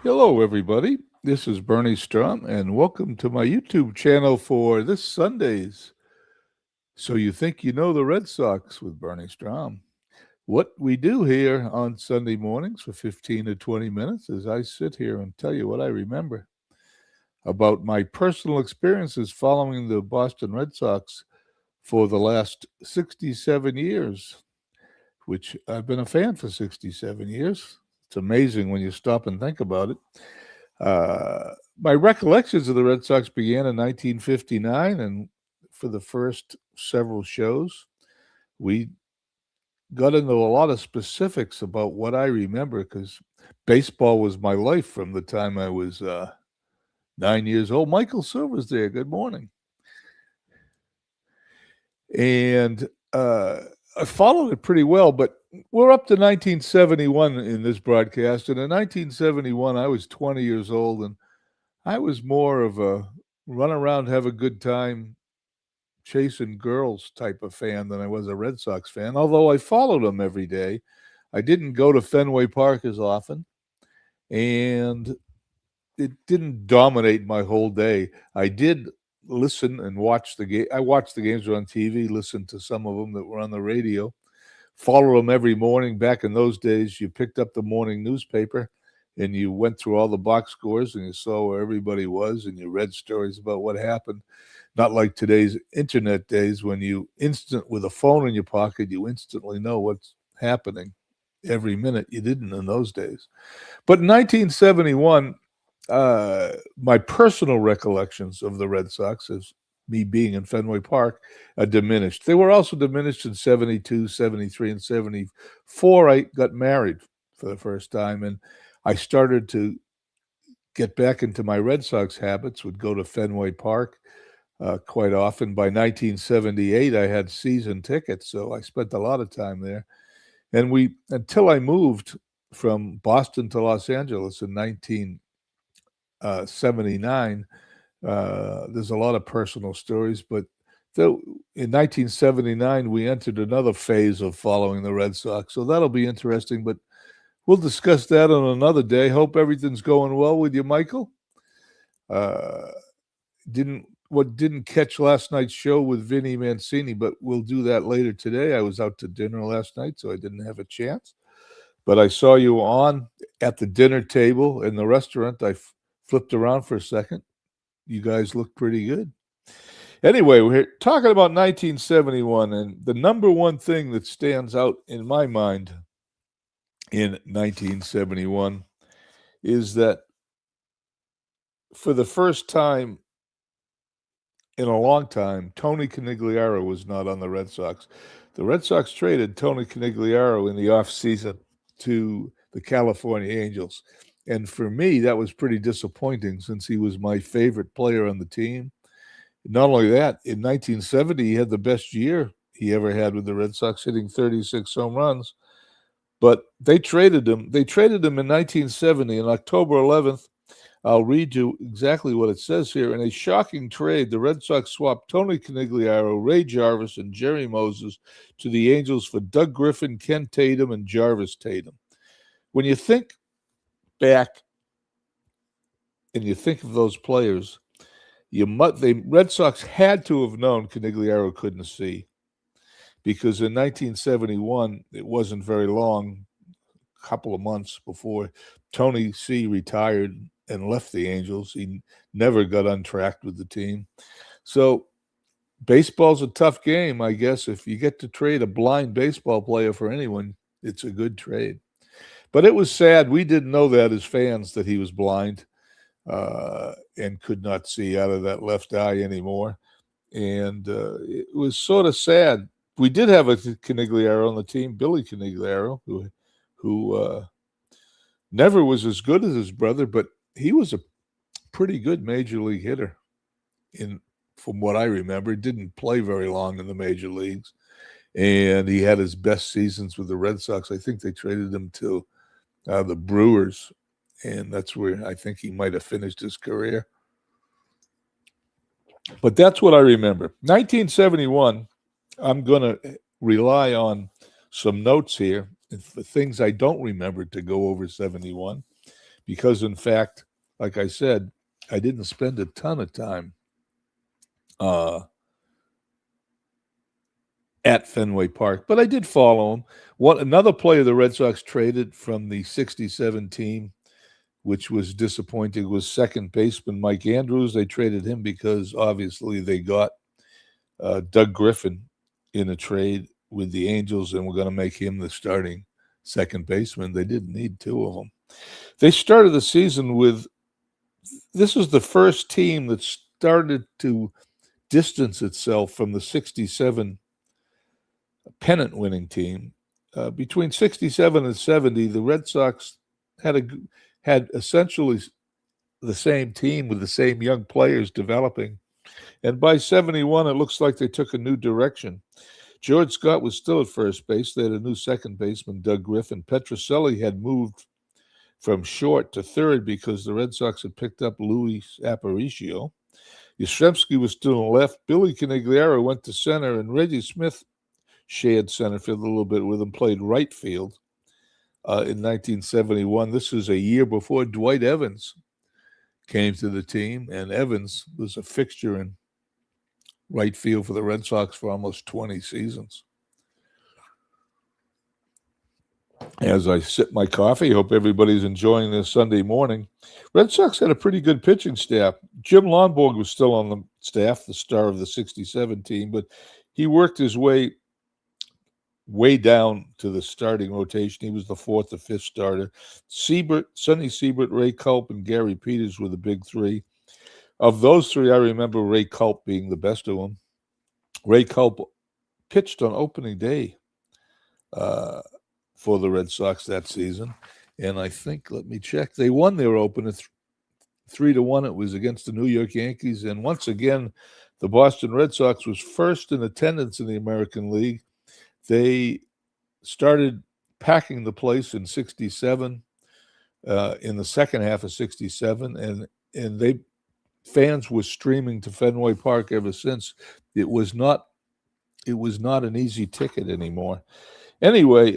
Hello, everybody. This is Bernie Stroum, and welcome to my YouTube channel for this Sunday's So You Think You Know the Red Sox with Bernie Stroum. What we do here on Sunday mornings for 15 to 20 minutes is I sit here and tell you what I remember about my personal experiences following the Boston Red Sox for the last 67 years, which I've been a fan for 67 years. It's amazing when you stop and think about it. My recollections of the Red Sox began in 1959, and for the first several shows, we got into a lot of specifics about what I remember because baseball was my life from the time I was 9 years old. Michael Silver's there. Good morning. And I followed it pretty well, but we're up to 1971 in this broadcast. And in 1971, I was 20 years old, and I was more of a run around, have a good time, chasing girls type of fan than I was a Red Sox fan, although I followed them every day. I didn't go to Fenway Park as often, and it didn't dominate my whole day. I did listen and watch the game. I watched the games on TV, listened to some of them that were on the radio, follow them every morning. Back in those days, you picked up the morning newspaper and you went through all the box scores and you saw where everybody was and you read stories about what happened. Not like today's internet days when with a phone in your pocket, you instantly know what's happening every minute. You didn't in those days. But in 1971, my personal recollections of the Red Sox as me being in Fenway Park diminished. They were also diminished in 72, 73, and 74. I got married for the first time, and I started to get back into my Red Sox habits, would go to Fenway Park quite often. By 1978, I had season tickets, so I spent a lot of time there. And until I moved from Boston to Los Angeles in 1979, there's a lot of personal stories, but in 1979, we entered another phase of following the Red Sox. So that'll be interesting, but we'll discuss that on another day. Hope everything's going well with you, Michael. Didn't catch last night's show with Vinny Mancini, but we'll do that later today. I was out to dinner last night, so I didn't have a chance. But I saw you on at the dinner table in the restaurant. I flipped around for a second. You guys look pretty good. Anyway, we're talking about 1971, and the number one thing that stands out in my mind in 1971 is that for the first time in a long time, Tony Conigliaro was not on the Red Sox. The Red Sox traded Tony Conigliaro in the offseason to the California Angels. And for me, that was pretty disappointing since he was my favorite player on the team. Not only that, in 1970, he had the best year he ever had with the Red Sox, hitting 36 home runs. But they traded him. They traded him in 1970, on October 11th. I'll read you exactly what it says here. In a shocking trade, the Red Sox swapped Tony Conigliaro, Ray Jarvis, and Jerry Moses to the Angels for Doug Griffin, Ken Tatum, and Jarvis Tatum. When you think back and you think of those players, the Red Sox had to have known Conigliaro couldn't see, because in 1971, it wasn't very long, a couple of months before Tony C. retired and left the Angels. He never got on track with the team. So baseball's a tough game, I guess. If you get to trade a blind baseball player for anyone, it's a good trade. But it was sad. We didn't know that as fans, that he was blind and could not see out of that left eye anymore. And it was sort of sad. We did have a Conigliaro on the team, Billy Conigliaro, who never was as good as his brother, but he was a pretty good major league hitter. From what I remember, didn't play very long in the major leagues, and he had his best seasons with the Red Sox. I think they traded him to the Brewers, and that's where I think he might have finished his career. But that's what I remember. 1971, I'm going to rely on some notes here for things I don't remember to go over 71, because, in fact, like I said, I didn't spend a ton of time at Fenway Park, but I did follow him. Another player the Red Sox traded from the 67 team, which was disappointing, was second baseman Mike Andrews. They traded him because obviously they got Doug Griffin in a trade with the Angels and were going to make him the starting second baseman. They didn't need two of them. They started the season with, this was the first team that started to distance itself from the 67 pennant winning team. Between 67 and 70, the Red Sox had essentially the same team with the same young players developing. And by 71, it looks like they took a new direction. George Scott was still at first base. They had a new second baseman, Doug Griffin. Petrocelli had moved from short to third because the Red Sox had picked up Luis Aparicio. Yastrzemski was still in left. Billy Canigliaro went to center, and Reggie Smith shared center field a little bit with him, played right field in 1971. This is a year before Dwight Evans came to the team, and Evans was a fixture in right field for the Red Sox for almost 20 seasons. As I sip my coffee, hope everybody's enjoying this Sunday morning. Red Sox had a pretty good pitching staff. Jim Lonborg was still on the staff, the star of the 67 team, but he worked his way down to the starting rotation. He was the fourth or fifth starter. Sonny Siebert, Ray Culp, and Gary Peters were the big three. Of those three, I remember Ray Culp being the best of them. Ray Culp pitched on opening day for the Red Sox that season. And I think, let me check, they won their opener 3-1. It was against the New York Yankees. And once again, the Boston Red Sox was first in attendance in the American League. They started packing the place in 67, in the second half of 67, and fans were streaming to Fenway Park ever since. It was not an easy ticket anymore. Anyway,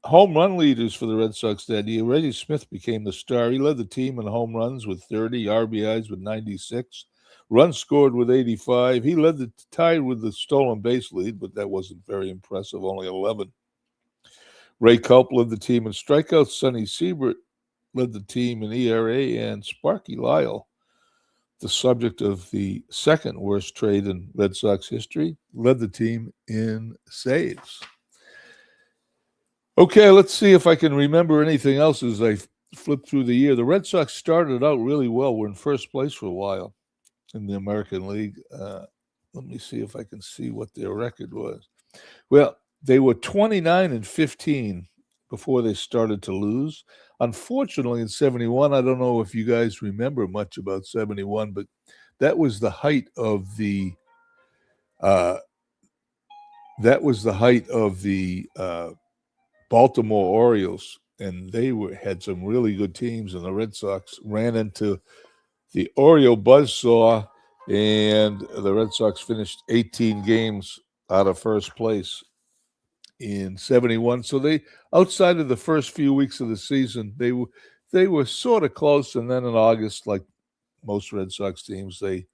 home run leaders for the Red Sox that year. Reggie Smith became the star. He led the team in home runs with 30, RBIs with 96. Runs scored with 85. He tied with the stolen base lead, but that wasn't very impressive, only 11. Ray Culp led the team in strikeouts. Sonny Siebert led the team in ERA, and Sparky Lyle, the subject of the second worst trade in Red Sox history, led the team in saves. Okay, let's see if I can remember anything else as I flip through the year. The Red Sox started out really well. We're in first place for a while in the American League. Let me see if I can see what their record was. Well, they were 29-15 before they started to lose. Unfortunately, in 71, I don't know if you guys remember much about 71, but that was the height of the Baltimore Orioles, and they had some really good teams, and the Red Sox ran into the Oriole buzzsaw, and the Red Sox finished 18 games out of first place in 71. So they, outside of the first few weeks of the season, they were sort of close, and then in August, like most Red Sox teams, they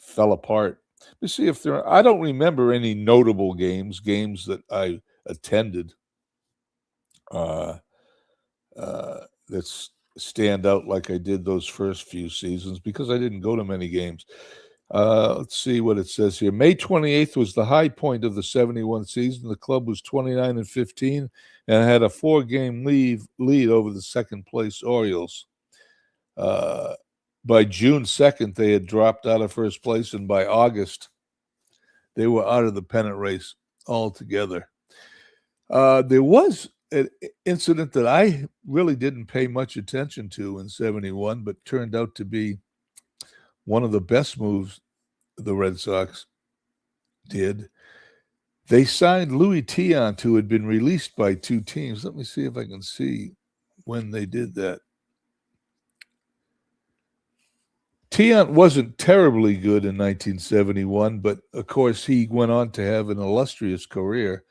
fell apart. Let's see if I don't remember any notable games that I attended that stand out like I did those first few seasons, because I didn't go to many games. Let's see what it says here. May 28th was the high point of the 71 season. The club was 29-15 and had a 4-game lead over the second place Orioles. By June 2nd, they had dropped out of first place, and by August, they were out of the pennant race altogether. There was an incident that I really didn't pay much attention to in 71, but turned out to be one of the best moves the Red Sox did. They signed Louis Tiant, who had been released by two teams. Let me see if I can see when they did that. Tiant wasn't terribly good in 1971, but of course he went on to have an illustrious career.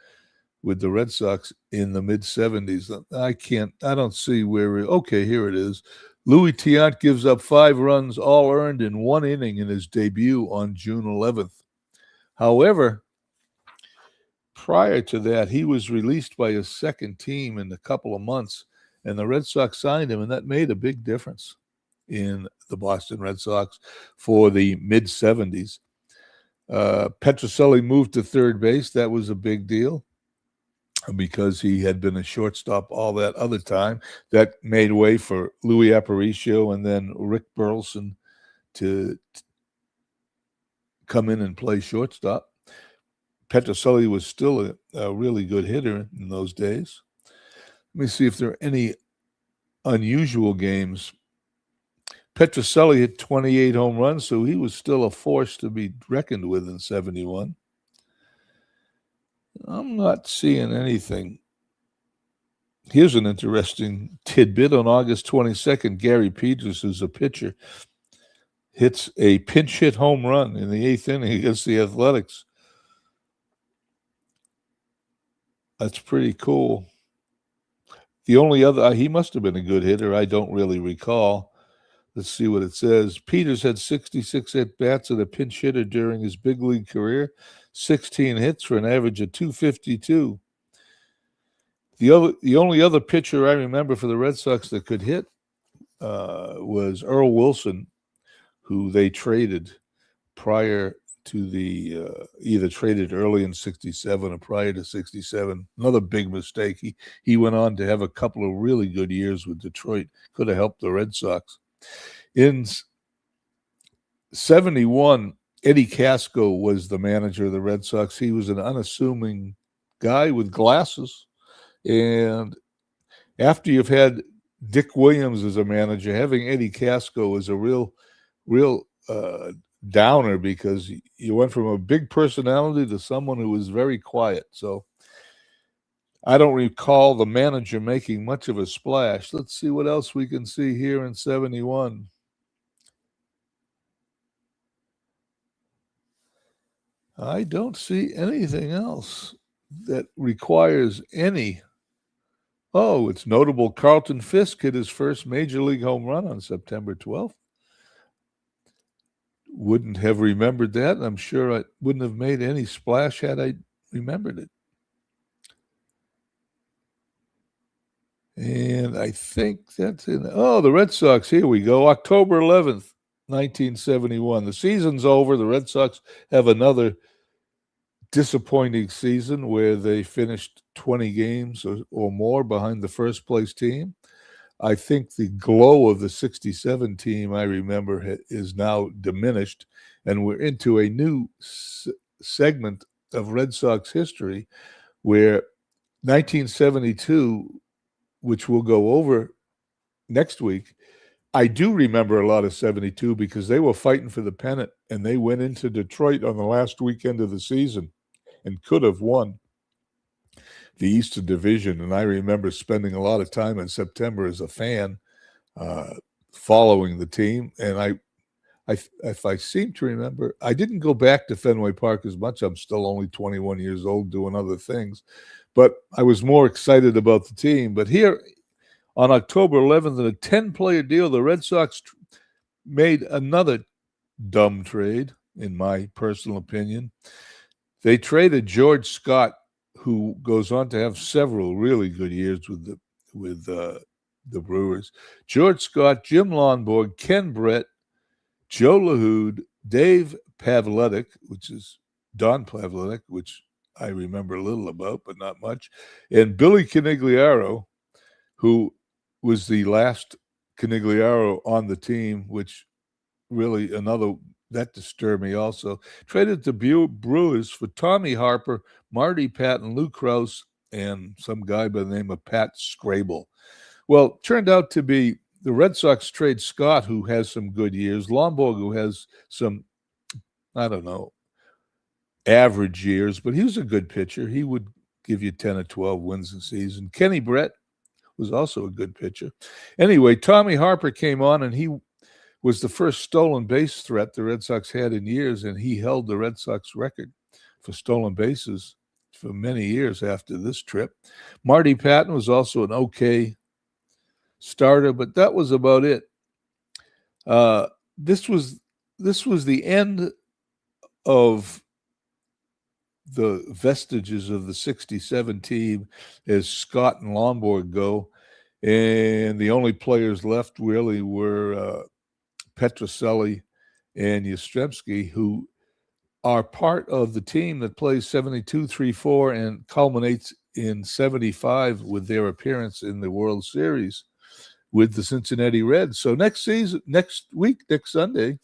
with the Red Sox in the mid-70s. I don't see where, okay, here it is. Louis Tiant gives up 5 runs, all earned in 1 inning in his debut on June 11th. However, prior to that, he was released by his second team in a couple of months, and the Red Sox signed him, and that made a big difference in the Boston Red Sox for the mid-70s. Petrocelli moved to third base. That was a big deal because he had been a shortstop all that other time. That made way for Louis Aparicio and then Rick Burleson to come in and play shortstop. Petrocelli was still a really good hitter in those days. Let me see if there are any unusual games. Petrocelli hit 28 home runs, so he was still a force to be reckoned with in 71. I'm not seeing anything. Here's an interesting tidbit. On August 22nd, Gary Peters, who's a pitcher, hits a pinch hit home run in the 8th inning against the Athletics. That's pretty cool. The only other, he must have been a good hitter. I don't really recall. Let's see what it says. Peters had 66 at-bats as a pinch hitter during his big league career, 16 hits for an average of 252. The only other pitcher I remember for the Red Sox that could hit was Earl Wilson, who they traded prior to the either traded early in 67 or prior to 67. Another big mistake. He went on to have a couple of really good years with Detroit. Could have helped the Red Sox. In 71, Eddie Casco was the manager of the Red Sox. He was an unassuming guy with glasses. And after you've had Dick Williams as a manager, having Eddie Casco is a real downer because you went from a big personality to someone who was very quiet. So I don't recall the manager making much of a splash. Let's see what else we can see here in 71. I don't see anything else that requires any. Oh, it's notable Carlton Fisk hit his first major league home run on September 12th. Wouldn't have remembered that. I'm sure I wouldn't have made any splash had I remembered it. And I think that's it. Oh, the Red Sox. Here we go. October 11th, 1971. The season's over. The Red Sox have another disappointing season where they finished 20 games or more behind the first place team. I think the glow of the 67 team, I remember, is now diminished, and we're into a new segment of Red Sox history where 1972, which we'll go over next week, I do remember a lot of 72 because they were fighting for the pennant, and they went into Detroit on the last weekend of the season and could have won the Eastern Division. And I remember spending a lot of time in September as a fan following the team. And if I seem to remember, I didn't go back to Fenway Park as much. I'm still only 21 years old doing other things. But I was more excited about the team. But here on October 11th, in a 10-player deal, the Red Sox made another dumb trade, in my personal opinion. They traded George Scott, who goes on to have several really good years with the Brewers. George Scott, Jim Lonborg, Ken Brett, Joe LaHood, Dave Pavletic, which is Don Pavletic, which I remember a little about, but not much, and Billy Canigliaro, who was the last Canigliaro on the team, which really that disturbed me also. Traded the Brewers for Tommy Harper, Marty Patton, Lou Krause, and some guy by the name of Pat Scrabel. Well, turned out to be the Red Sox trade Scott, who has some good years, Lonborg, who has some, I don't know, average years, but he was a good pitcher. He would give you 10 or 12 wins a season. Kenny Brett was also a good pitcher. Anyway, Tommy Harper came on, and he was the first stolen base threat the Red Sox had in years, and he held the Red Sox record for stolen bases, for many years after this trip. Marty Patton was also an okay starter, but that was about it. This was the end of the vestiges of the 67 team as Scott and Lomborg go. And the only players left really were Petroselli and Yastrzemski, who are part of the team that plays 72-3-4 and culminates in 75 with their appearance in the World Series with the Cincinnati Reds. So next week, next Sunday,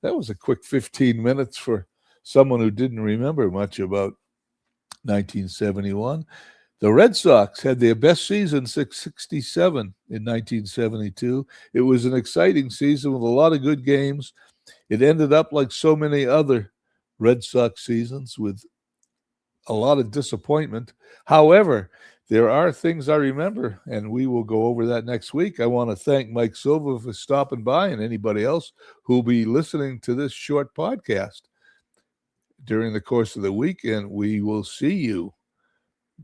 that was a quick 15 minutes for someone who didn't remember much about 1971. The Red Sox had their best season since 67 in 1972. It was an exciting season with a lot of good games. It ended up like so many other Red Sox seasons with a lot of disappointment. However, there are things I remember, and we will go over that next week. I want to thank Mike Silva for stopping by and anybody else who will be listening to this short podcast during the course of the week, and we will see you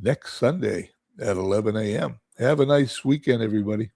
next Sunday at 11 a.m. Have a nice weekend, everybody.